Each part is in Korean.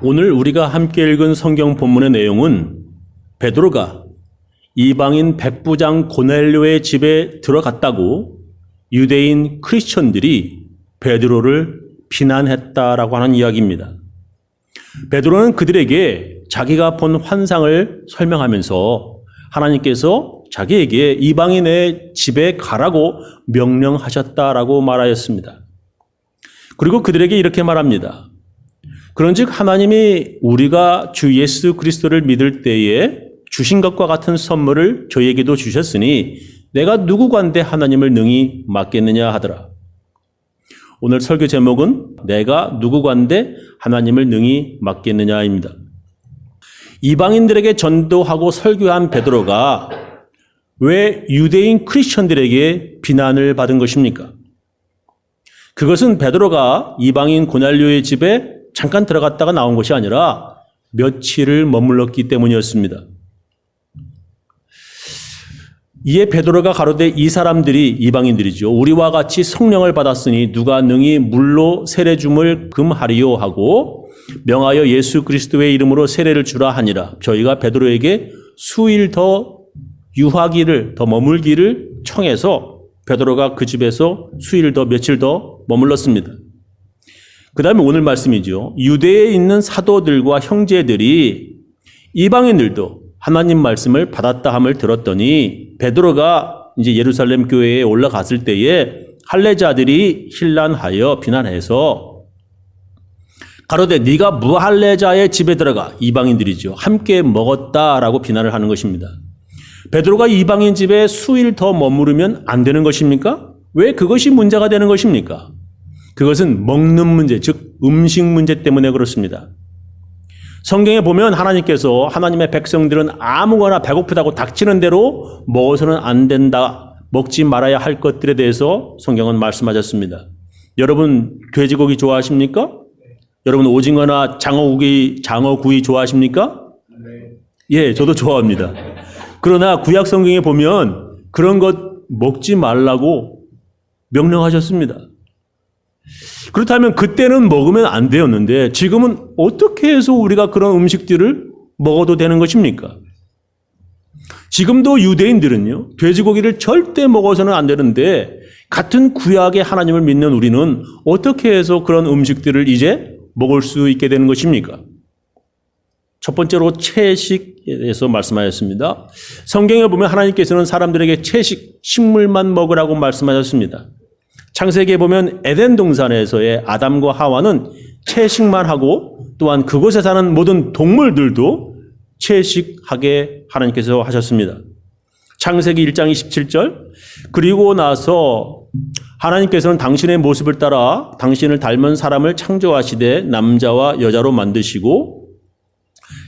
오늘 우리가 함께 읽은 성경 본문의 내용은 베드로가 이방인 백부장 고넬료의 집에 들어갔다고 유대인 크리스천들이 베드로를 비난했다라고 하는 이야기입니다. 베드로는 그들에게 자기가 본 환상을 설명하면서 하나님께서 자기에게 이방인의 집에 가라고 명령하셨다라고 말하였습니다. 그리고 그들에게 이렇게 말합니다. 그런즉 하나님이 우리가 주 예수 그리스도를 믿을 때에 주신 것과 같은 선물을 저에게도 주셨으니 내가 누구관대 하나님을 능히 맡겠느냐 하더라. 오늘 설교 제목은 내가 누구관대 하나님을 능히 맡겠느냐입니다. 이방인들에게 전도하고 설교한 베드로가 왜 유대인 크리스천들에게 비난을 받은 것입니까? 그것은 베드로가 이방인 고넬료의 집에 잠깐 들어갔다가 나온 것이 아니라 며칠을 머물렀기 때문이었습니다. 이에 베드로가 가로되 이 사람들이 이방인들이죠. 우리와 같이 성령을 받았으니 누가 능히 물로 세례 줌을 금하리요 하고 명하여 예수 그리스도의 이름으로 세례를 주라 하니라. 저희가 베드로에게 수일 더 유하기를 더 머물기를 청해서 베드로가 그 집에서 수일 더 며칠 더 머물렀습니다. 그 다음에 오늘 말씀이죠. 유대에 있는 사도들과 형제들이 이방인들도 하나님 말씀을 받았다 함을 들었더니 베드로가 이제 예루살렘 교회에 올라갔을 때에 할례자들이 혼란하여 비난해서 가로되 네가 무할례자의 집에 들어가 이방인들이죠. 함께 먹었다라고 비난을 하는 것입니다. 베드로가 이방인 집에 수일 더 머무르면 안 되는 것입니까? 왜 그것이 문제가 되는 것입니까? 그것은 먹는 문제, 즉 음식 문제 때문에 그렇습니다. 성경에 보면 하나님께서 하나님의 백성들은 아무거나 배고프다고 닥치는 대로 먹어서는 안 된다, 먹지 말아야 할 것들에 대해서 성경은 말씀하셨습니다. 여러분 돼지고기 좋아하십니까? 여러분 오징어나 장어구이 좋아하십니까? 예, 저도 좋아합니다. 그러나 구약 성경에 보면 그런 것 먹지 말라고 명령하셨습니다. 그렇다면 그때는 먹으면 안 되었는데 지금은 어떻게 해서 우리가 그런 음식들을 먹어도 되는 것입니까? 지금도 유대인들은요, 돼지고기를 절대 먹어서는 안 되는데 같은 구약의 하나님을 믿는 우리는 어떻게 해서 그런 음식들을 이제 먹을 수 있게 되는 것입니까? 첫 번째로 채식에 대해서 말씀하셨습니다. 성경에 보면 하나님께서는 사람들에게 채식, 식물만 먹으라고 말씀하셨습니다. 창세기에 보면 에덴 동산에서의 아담과 하와는 채식만 하고 또한 그곳에 사는 모든 동물들도 채식하게 하나님께서 하셨습니다. 창세기 1장 27절 그리고 나서 하나님께서는 당신의 모습을 따라 당신을 닮은 사람을 창조하시되 남자와 여자로 만드시고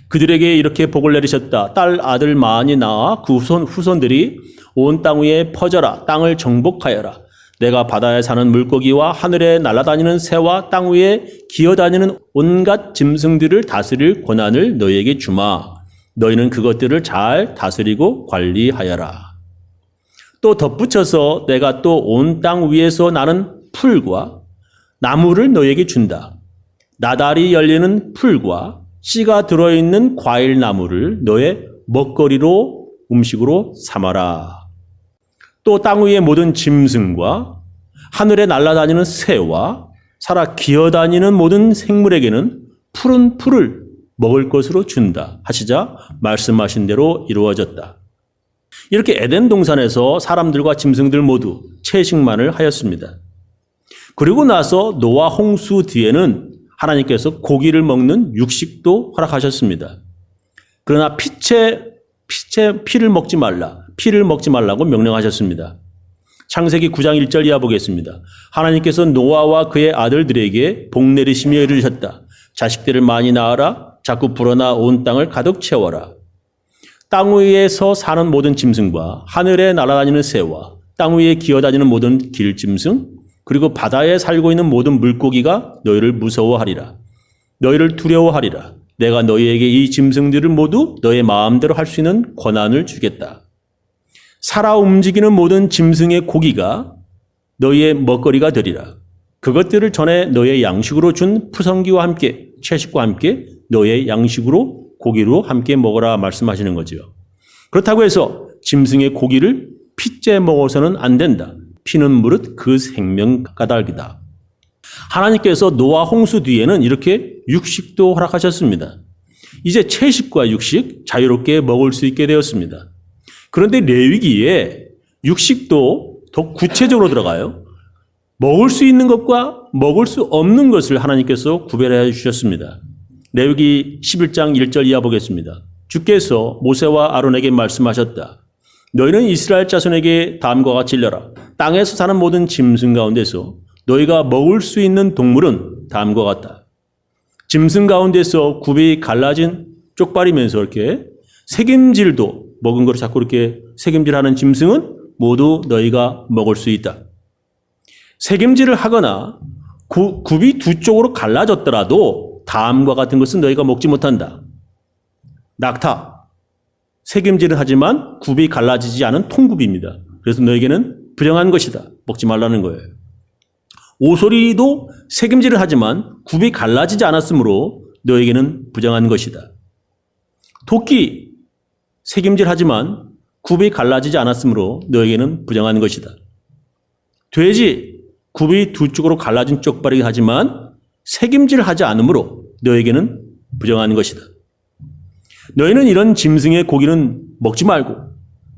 그들에게 이렇게 복을 내리셨다. 딸 아들 많이 낳아 그 후손들이 온 땅 위에 퍼져라. 땅을 정복하여라. 내가 바다에 사는 물고기와 하늘에 날아다니는 새와 땅 위에 기어다니는 온갖 짐승들을 다스릴 권한을 너희에게 주마. 너희는 그것들을 잘 다스리고 관리하여라. 또 덧붙여서 내가 또 온 땅 위에서 나는 풀과 나무를 너희에게 준다. 나달이 열리는 풀과 씨가 들어있는 과일 나무를 너의 먹거리로 음식으로 삼아라. 또 땅 위의 모든 짐승과 하늘에 날아다니는 새와 살아 기어다니는 모든 생물에게는 푸른 풀을 먹을 것으로 준다 하시자 말씀하신 대로 이루어졌다. 이렇게 에덴 동산에서 사람들과 짐승들 모두 채식만을 하였습니다. 그리고 나서 노아 홍수 뒤에는 하나님께서 고기를 먹는 육식도 허락하셨습니다. 그러나 피를 먹지 말라. 피를 먹지 말라고 명령하셨습니다. 창세기 9장 1절 이하 보겠습니다. 하나님께서 노아와 그의 아들들에게 복 내리시며 이르셨다. 자식들을 많이 낳아라. 자꾸 불어나 온 땅을 가득 채워라. 땅 위에서 사는 모든 짐승과 하늘에 날아다니는 새와 땅 위에 기어다니는 모든 길짐승 그리고 바다에 살고 있는 모든 물고기가 너희를 무서워하리라. 너희를 두려워하리라. 내가 너희에게 이 짐승들을 모두 너의 마음대로 할 수 있는 권한을 주겠다. 살아 움직이는 모든 짐승의 고기가 너희의 먹거리가 되리라. 그것들을 전에 너희의 양식으로 준 푸성기와 함께 채식과 함께 너의 양식으로 고기로 함께 먹어라 말씀하시는 거죠. 그렇다고 해서 짐승의 고기를 핏째 먹어서는 안 된다. 피는 무릇 그 생명 까닭이다. 하나님께서 노아 홍수 뒤에는 이렇게 육식도 허락하셨습니다. 이제 채식과 육식 자유롭게 먹을 수 있게 되었습니다. 그런데 레위기에 육식도 더 구체적으로 들어가요. 먹을 수 있는 것과 먹을 수 없는 것을 하나님께서 구별해 주셨습니다. 레위기 11장 1절 이하 보겠습니다. 주께서 모세와 아론에게 말씀하셨다. 너희는 이스라엘 자손에게 다음과 같이 일러라. 땅에서 사는 모든 짐승 가운데서 너희가 먹을 수 있는 동물은 다음과 같다. 짐승 가운데서 굽이 갈라진 쪽발이면서 이렇게 새김질도 먹은 것을 자꾸 이렇게 새김질하는 짐승은 모두 너희가 먹을 수 있다. 새김질을 하거나 굽이 두 쪽으로 갈라졌더라도 다음과 같은 것은 너희가 먹지 못한다. 낙타, 새김질을 하지만 굽이 갈라지지 않은 통굽입니다. 그래서 너에게는 부정한 것이다. 먹지 말라는 거예요. 오소리도 새김질을 하지만 굽이 갈라지지 않았으므로 너에게는 부정한 것이다. 토끼, 새김질하지만 굽이 갈라지지 않았으므로 너에게는 부정한 것이다. 돼지, 굽이 두 쪽으로 갈라진 쪽발이긴 하지만 새김질하지 않으므로 너에게는 부정한 것이다. 너희는 이런 짐승의 고기는 먹지 말고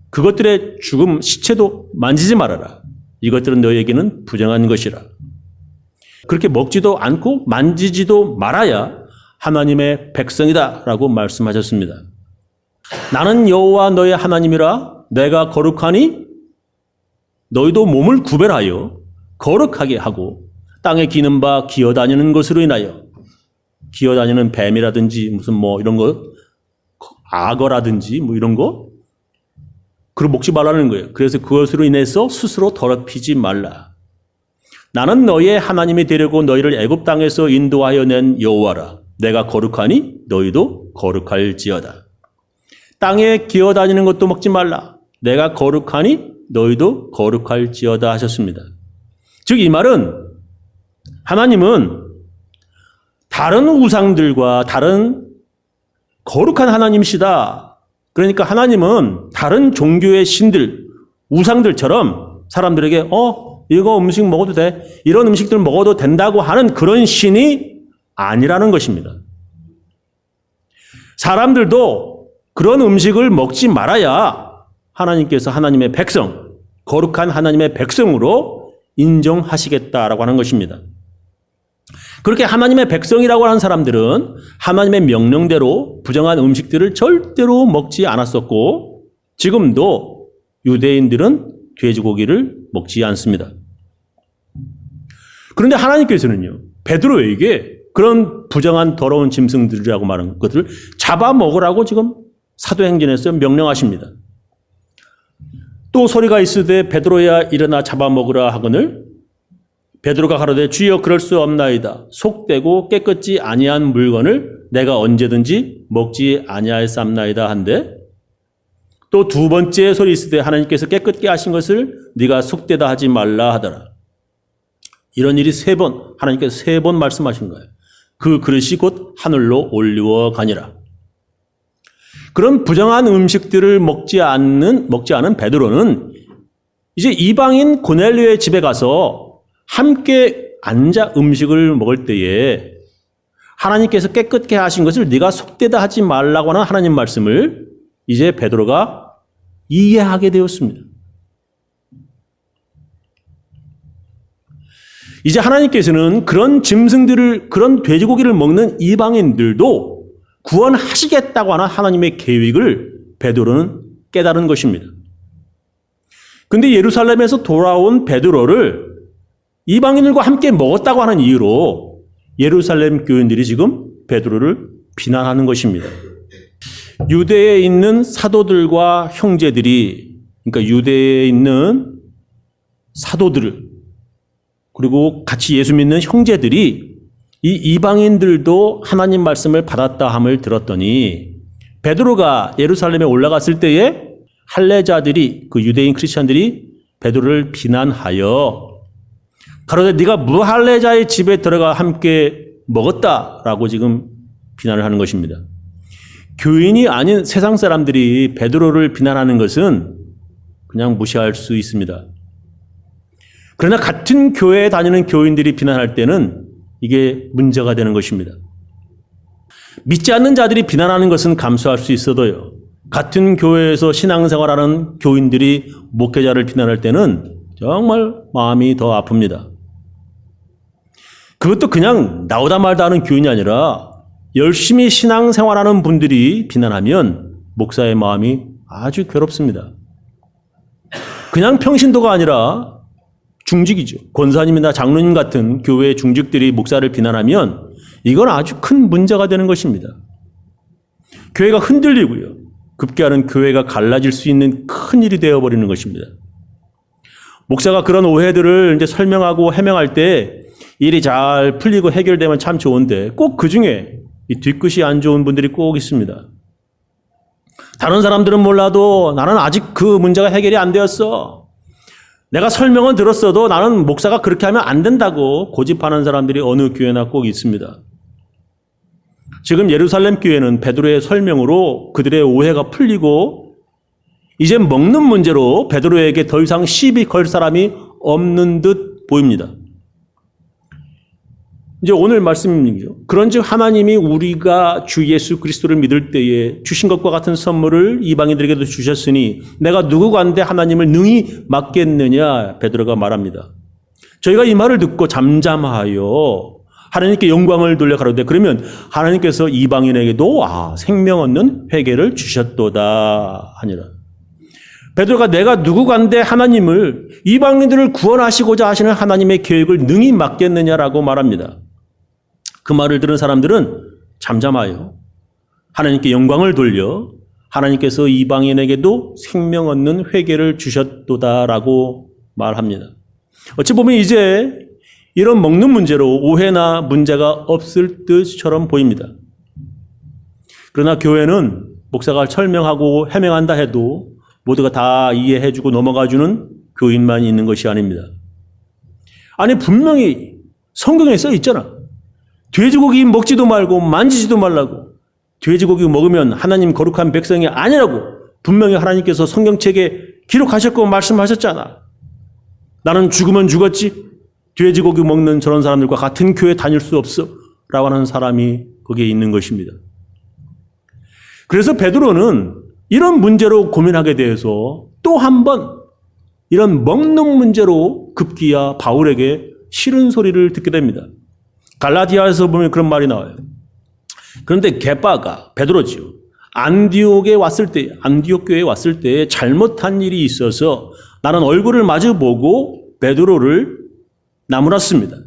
그것들의 죽음 시체도 만지지 말아라. 이것들은 너희에게는 부정한 것이라. 그렇게 먹지도 않고 만지지도 말아야 하나님의 백성이다 라고 말씀하셨습니다. 나는 여호와 너의 하나님이라. 내가 거룩하니 너희도 몸을 구별하여 거룩하게 하고 땅에 기는 바 기어다니는 것으로 인하여, 기어다니는 뱀이라든지 무슨 뭐 이런 거, 악어라든지 뭐 이런 거, 그걸 먹지 말라는 거예요. 그래서 그것으로 인해서 스스로 더럽히지 말라. 나는 너희의 하나님이 되려고 너희를 애굽 땅에서 인도하여 낸 여호와라. 내가 거룩하니 너희도 거룩할지어다. 땅에 기어다니는 것도 먹지 말라. 내가 거룩하니 너희도 거룩할지어다 하셨습니다. 즉 이 말은 하나님은 다른 우상들과 다른 거룩한 하나님이시다. 그러니까 하나님은 다른 종교의 신들, 우상들처럼 사람들에게 이거 음식 먹어도 돼. 이런 음식들 먹어도 된다고 하는 그런 신이 아니라는 것입니다. 사람들도 그런 음식을 먹지 말아야 하나님께서 하나님의 백성, 거룩한 하나님의 백성으로 인정하시겠다라고 하는 것입니다. 그렇게 하나님의 백성이라고 하는 사람들은 하나님의 명령대로 부정한 음식들을 절대로 먹지 않았었고 지금도 유대인들은 돼지고기를 먹지 않습니다. 그런데 하나님께서는요, 베드로에게 그런 부정한 더러운 짐승들이라고 말하는 것들을 잡아먹으라고 지금 사도행전에서 명령하십니다. 또 소리가 있으되 베드로야 일어나 잡아먹으라 하거늘 베드로가 가로되 주여 그럴 수 없나이다. 속되고 깨끗지 아니한 물건을 내가 언제든지 먹지 아니하였사옵나이다 한데 또 두 번째 소리 있으되 하나님께서 깨끗게 하신 것을 네가 속되다 하지 말라 하더라. 이런 일이 세 번, 하나님께서 세 번 말씀하신 거예요. 그 그릇이 곧 하늘로 올리워 가니라. 그런 부정한 음식들을 먹지 않은 베드로는 이제 이방인 고넬료의 집에 가서 함께 앉아 음식을 먹을 때에 하나님께서 깨끗게 하신 것을 네가 속되다 하지 말라고 하는 하나님 말씀을 이제 베드로가 이해하게 되었습니다. 이제 하나님께서는 그런 짐승들을, 그런 돼지고기를 먹는 이방인들도 구원하시겠다고 하는 하나님의 계획을 베드로는 깨달은 것입니다. 그런데 예루살렘에서 돌아온 베드로를 이방인들과 함께 먹었다고 하는 이유로 예루살렘 교인들이 지금 베드로를 비난하는 것입니다. 유대에 있는 사도들과 형제들이, 그러니까 유대에 있는 사도들, 그리고 같이 예수 믿는 형제들이 이 이방인들도 하나님 말씀을 받았다 함을 들었더니 베드로가 예루살렘에 올라갔을 때에 할례자들이, 그 유대인 크리스천들이 베드로를 비난하여 가로되 네가 무할례자의 집에 들어가 함께 먹었다라고 지금 비난을 하는 것입니다. 교인이 아닌 세상 사람들이 베드로를 비난하는 것은 그냥 무시할 수 있습니다. 그러나 같은 교회에 다니는 교인들이 비난할 때는 이게 문제가 되는 것입니다. 믿지 않는 자들이 비난하는 것은 감수할 수 있어도요. 같은 교회에서 신앙생활하는 교인들이 목회자를 비난할 때는 정말 마음이 더 아픕니다. 그것도 그냥 나오다 말다 하는 교인이 아니라 열심히 신앙생활하는 분들이 비난하면 목사의 마음이 아주 괴롭습니다. 그냥 평신도가 아니라 중직이죠. 권사님이나 장로님 같은 교회 중직들이 목사를 비난하면 이건 아주 큰 문제가 되는 것입니다. 교회가 흔들리고요. 급기야는 교회가 갈라질 수 있는 큰 일이 되어버리는 것입니다. 목사가 그런 오해들을 이제 설명하고 해명할 때 일이 잘 풀리고 해결되면 참 좋은데 꼭 그 중에 이 뒤끝이 안 좋은 분들이 꼭 있습니다. 다른 사람들은 몰라도 나는 아직 그 문제가 해결이 안 되었어. 내가 설명은 들었어도 나는 목사가 그렇게 하면 안 된다고 고집하는 사람들이 어느 교회나 꼭 있습니다. 지금 예루살렘 교회는 베드로의 설명으로 그들의 오해가 풀리고 이제 먹는 문제로 베드로에게 더 이상 시비 걸 사람이 없는 듯 보입니다. 이제 오늘 말씀이죠. 그런즉 하나님이 우리가 주 예수 그리스도를 믿을 때에 주신 것과 같은 선물을 이방인들에게도 주셨으니 내가 누구간데 하나님을 능히 맡겠느냐 베드로가 말합니다. 저희가 이 말을 듣고 잠잠하여 하나님께 영광을 돌려 가로되 그러면 하나님께서 이방인에게도 생명 얻는 회개를 주셨도다 하니라. 베드로가 내가 누구간데 하나님을 이방인들을 구원하시고자 하시는 하나님의 계획을 능히 맡겠느냐라고 말합니다. 그 말을 들은 사람들은 잠잠하여 하나님께 영광을 돌려 하나님께서 이방인에게도 생명 얻는 회개를 주셨도다라고 말합니다. 어찌 보면 이제 이런 먹는 문제로 오해나 문제가 없을 듯처럼 보입니다. 그러나 교회는 목사가 설명하고 해명한다 해도 모두가 다 이해해주고 넘어가주는 교인만 있는 것이 아닙니다. 아니 분명히 성경에 써 있잖아. 돼지고기 먹지도 말고 만지지도 말라고. 돼지고기 먹으면 하나님 거룩한 백성이 아니라고 분명히 하나님께서 성경책에 기록하셨고 말씀하셨잖아. 나는 죽으면 죽었지. 돼지고기 먹는 저런 사람들과 같은 교회 다닐 수 없어. 라고 하는 사람이 거기에 있는 것입니다. 그래서 베드로는 이런 문제로 고민하게 돼서 또 한 번 이런 먹는 문제로 급기야 바울에게 싫은 소리를 듣게 됩니다. 갈라디아에서 보면 그런 말이 나와요. 그런데 게바가 베드로지요. 안디옥 교회에 왔을 때 잘못한 일이 있어서 나는 얼굴을 마주보고 베드로를 나무랐습니다.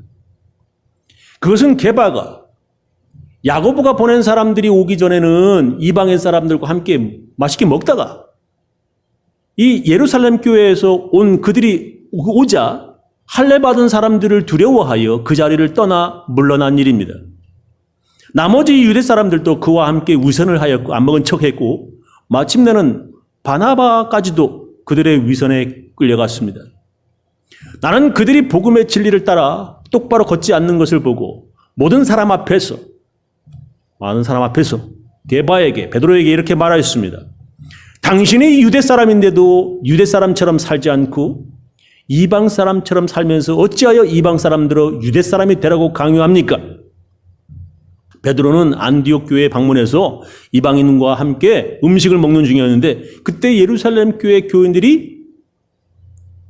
그것은 게바가 야고보가 보낸 사람들이 오기 전에는 이방인 사람들과 함께 맛있게 먹다가 이 예루살렘 교회에서 온 그들이 오자 할례 받은 사람들을 두려워하여 그 자리를 떠나 물러난 일입니다. 나머지 유대 사람들도 그와 함께 위선을 하였고 안 먹은 척했고 마침내는 바나바까지도 그들의 위선에 끌려갔습니다. 나는 그들이 복음의 진리를 따라 똑바로 걷지 않는 것을 보고 많은 사람 앞에서 게바에게 베드로에게 이렇게 말하였습니다. 당신이 유대 사람인데도 유대 사람처럼 살지 않고 이방 사람처럼 살면서 어찌하여 이방 사람들을 유대 사람이 되라고 강요합니까? 베드로는 안디옥 교회에 방문해서 이방인과 함께 음식을 먹는 중이었는데 그때 예루살렘 교회 교인들이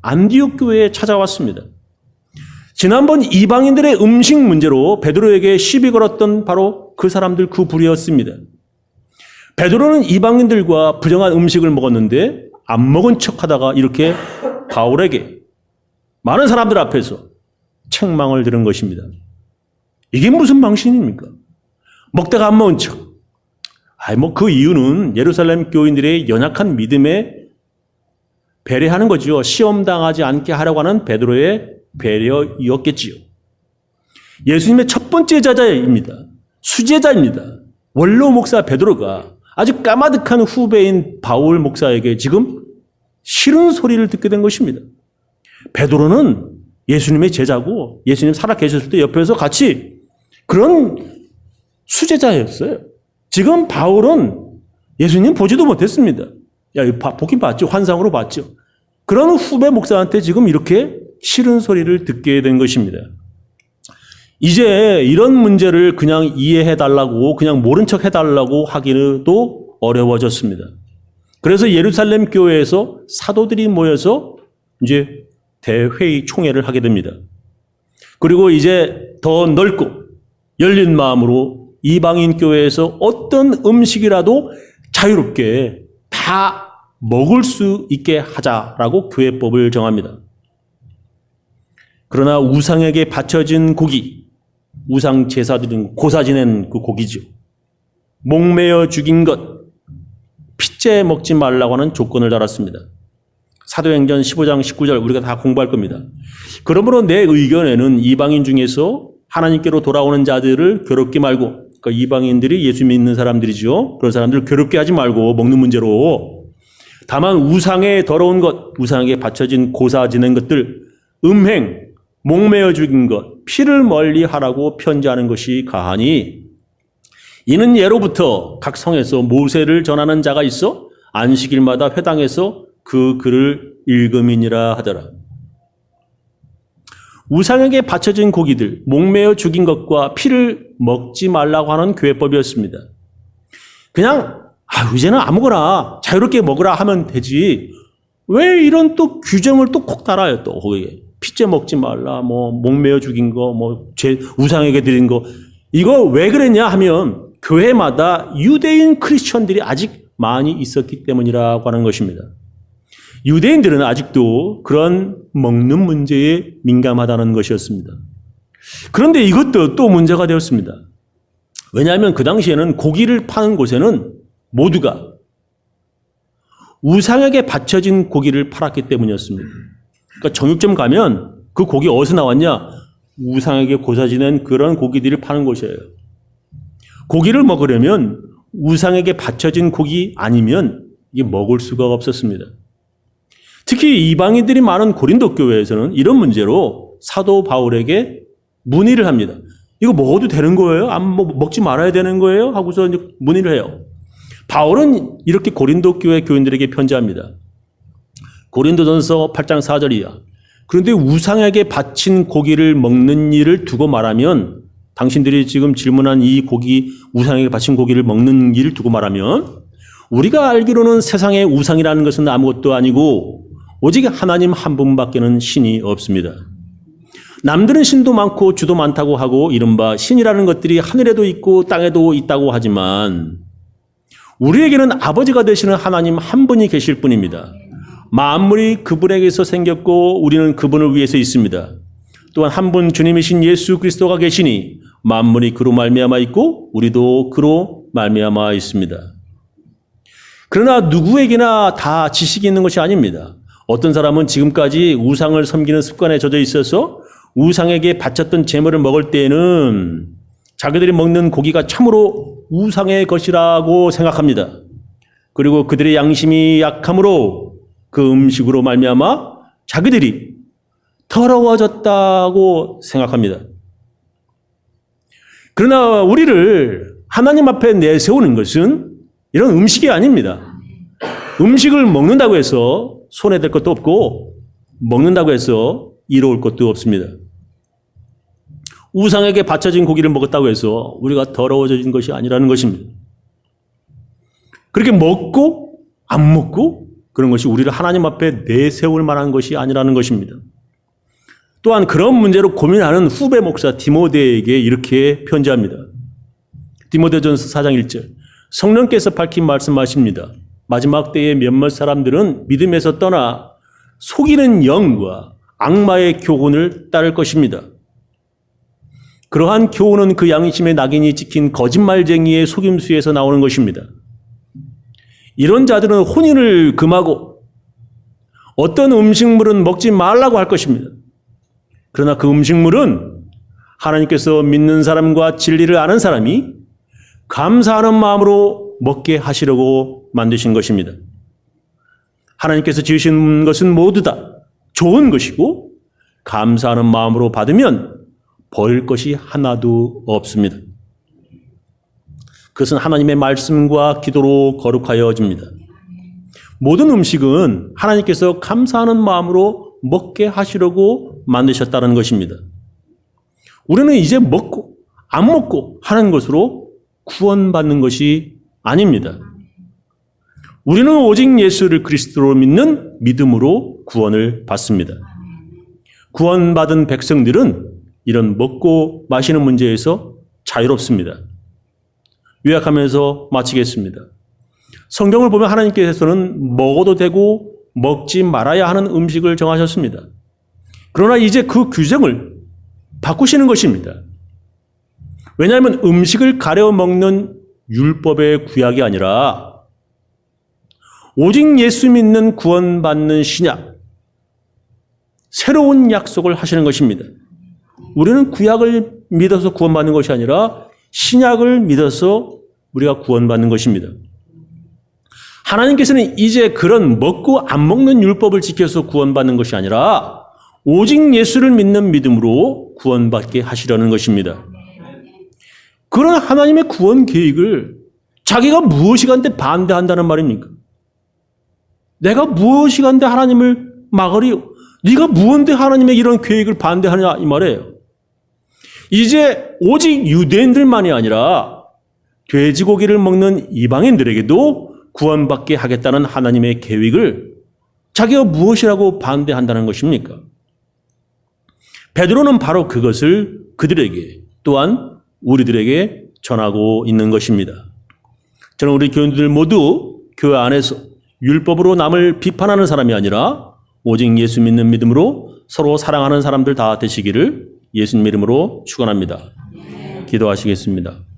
안디옥 교회에 찾아왔습니다. 지난번 이방인들의 음식 문제로 베드로에게 시비 걸었던 바로 그 사람들 그 부류였습니다. 베드로는 이방인들과 부정한 음식을 먹었는데 안 먹은 척하다가 이렇게 바울에게 많은 사람들 앞에서 책망을 들은 것입니다. 이게 무슨 망신입니까? 먹다가 안 먹은 척. 그 이유는 예루살렘 교인들의 연약한 믿음에 배려하는 거죠. 시험당하지 않게 하려고 하는 베드로의 배려였겠지요. 예수님의 첫 번째 제자입니다. 수제자입니다. 원로 목사 베드로가 아주 까마득한 후배인 바울 목사에게 지금 싫은 소리를 듣게 된 것입니다. 베드로는 예수님의 제자고 예수님 살아 계셨을 때 옆에서 같이 그런 수제자였어요. 지금 바울은 예수님 보지도 못했습니다. 야, 보긴 봤죠. 환상으로 봤죠. 그런 후배 목사한테 지금 이렇게 싫은 소리를 듣게 된 것입니다. 이제 이런 문제를 그냥 이해해달라고, 그냥 모른 척 해달라고 하기도 어려워졌습니다. 그래서 예루살렘 교회에서 사도들이 모여서 이제 대회의 총회를 하게 됩니다. 그리고 이제 더 넓고 열린 마음으로 이방인 교회에서 어떤 음식이라도 자유롭게 다 먹을 수 있게 하자라고 교회법을 정합니다. 그러나 우상에게 바쳐진 고기, 우상 제사드린 고사 지낸 그 고기죠. 목매어 죽인 것, 핏째 먹지 말라고 하는 조건을 달았습니다. 사도행전 15장 19절 우리가 다 공부할 겁니다. 그러므로 내 의견에는 이방인 중에서 하나님께로 돌아오는 자들을 괴롭게 말고, 그러니까 이방인들이 예수 믿는 사람들이죠. 그런 사람들을 괴롭게 하지 말고 먹는 문제로, 다만 우상의 더러운 것, 우상에게 바쳐진 고사 지낸 것들, 음행, 목매어 죽인 것, 피를 멀리 하라고 편지하는 것이 가하니, 이는 예로부터 각 성에서 모세를 전하는 자가 있어 안식일마다 회당에서 그 글을 읽음이니라 하더라. 우상에게 바쳐진 고기들, 목매어 죽인 것과 피를 먹지 말라고 하는 교회법이었습니다. 그냥 이제는 아무거나 자유롭게 먹으라 하면 되지, 왜 이런 또 규정을 또 콕 달아요. 또 거기에 핏째 먹지 말라, 뭐 목매어 죽인 거, 뭐 우상에게 드린 거, 이거 왜 그랬냐 하면 교회마다 유대인 크리스천들이 아직 많이 있었기 때문이라고 하는 것입니다. 유대인들은 아직도 그런 먹는 문제에 민감하다는 것이었습니다. 그런데 이것도 또 문제가 되었습니다. 왜냐하면 그 당시에는 고기를 파는 곳에는 모두가 우상에게 바쳐진 고기를 팔았기 때문이었습니다. 그러니까 정육점 가면 그 고기 어디서 나왔냐? 우상에게 고사 지낸 그런 고기들을 파는 곳이에요. 고기를 먹으려면 우상에게 바쳐진 고기 아니면 이게 먹을 수가 없었습니다. 특히 이방인들이 많은 고린도 교회에서는 이런 문제로 사도 바울에게 문의를 합니다. 이거 먹어도 되는 거예요? 먹지 말아야 되는 거예요? 하고서 이제 문의를 해요. 바울은 이렇게 고린도 교회 교인들에게 편지합니다. 고린도전서 8장 4절이야. 그런데 우상에게 바친 고기를 먹는 일을 두고 말하면, 당신들이 지금 질문한 이 고기, 우상에게 바친 고기를 먹는 일을 두고 말하면, 우리가 알기로는 세상의 우상이라는 것은 아무것도 아니고 오직 하나님 한 분밖에는 신이 없습니다. 남들은 신도 많고 주도 많다고 하고 이른바 신이라는 것들이 하늘에도 있고 땅에도 있다고 하지만 우리에게는 아버지가 되시는 하나님 한 분이 계실 뿐입니다. 만물이 그분에게서 생겼고 우리는 그분을 위해서 있습니다. 또한 한 분 주님이신 예수 그리스도가 계시니 만물이 그로 말미암아 있고 우리도 그로 말미암아 있습니다. 그러나 누구에게나 다 지식이 있는 것이 아닙니다. 어떤 사람은 지금까지 우상을 섬기는 습관에 젖어 있어서 우상에게 바쳤던 제물을 먹을 때에는 자기들이 먹는 고기가 참으로 우상의 것이라고 생각합니다. 그리고 그들의 양심이 약함으로 그 음식으로 말미암아 자기들이 더러워졌다고 생각합니다. 그러나 우리를 하나님 앞에 내세우는 것은 이런 음식이 아닙니다. 음식을 먹는다고 해서 손해될 것도 없고 먹는다고 해서 이로울 것도 없습니다. 우상에게 바쳐진 고기를 먹었다고 해서 우리가 더러워진 것이 아니라는 것입니다. 그렇게 먹고 안 먹고 그런 것이 우리를 하나님 앞에 내세울 만한 것이 아니라는 것입니다. 또한 그런 문제로 고민하는 후배 목사 디모데에게 이렇게 편지합니다. 디모데전서 4장 1절. 성령께서 밝힌 말씀하십니다. 마지막 때에 몇몇 사람들은 믿음에서 떠나 속이는 영과 악마의 교훈을 따를 것입니다. 그러한 교훈은 그 양심의 낙인이 찍힌 거짓말쟁이의 속임수에서 나오는 것입니다. 이런 자들은 혼인을 금하고 어떤 음식물은 먹지 말라고 할 것입니다. 그러나 그 음식물은 하나님께서 믿는 사람과 진리를 아는 사람이 감사하는 마음으로 먹게 하시려고 만드신 것입니다. 하나님께서 지으신 것은 모두 다 좋은 것이고 감사하는 마음으로 받으면 버릴 것이 하나도 없습니다. 그것은 하나님의 말씀과 기도로 거룩하여집니다. 모든 음식은 하나님께서 감사하는 마음으로 먹게 하시려고 만드셨다는 것입니다. 우리는 이제 먹고 안 먹고 하는 것으로 구원받는 것이 아닙니다. 우리는 오직 예수를 그리스도로 믿는 믿음으로 구원을 받습니다. 구원받은 백성들은 이런 먹고 마시는 문제에서 자유롭습니다. 요약하면서 마치겠습니다. 성경을 보면 하나님께서는 먹어도 되고 먹지 말아야 하는 음식을 정하셨습니다. 그러나 이제 그 규정을 바꾸시는 것입니다. 왜냐하면 음식을 가려 먹는 율법의 구약이 아니라 오직 예수 믿는 구원받는 신약, 새로운 약속을 하시는 것입니다. 우리는 구약을 믿어서 구원받는 것이 아니라 신약을 믿어서 우리가 구원받는 것입니다. 하나님께서는 이제 그런 먹고 안 먹는 율법을 지켜서 구원받는 것이 아니라 오직 예수를 믿는 믿음으로 구원받게 하시려는 것입니다. 그런 하나님의 구원 계획을 자기가 무엇이간데 반대한다는 말입니까? 내가 무엇이간데 하나님을 막으리요? 네가 무언데 하나님의 이런 계획을 반대하느냐 이 말이에요. 이제 오직 유대인들만이 아니라 돼지고기를 먹는 이방인들에게도 구원받게 하겠다는 하나님의 계획을 자기가 무엇이라고 반대한다는 것입니까? 베드로는 바로 그것을 그들에게 또한 우리들에게 전하고 있는 것입니다. 저는 우리 교인들 모두 교회 안에서 율법으로 남을 비판하는 사람이 아니라 오직 예수 믿는 믿음으로 서로 사랑하는 사람들 다 되시기를 예수님 이름으로 축원합니다. 기도하시겠습니다.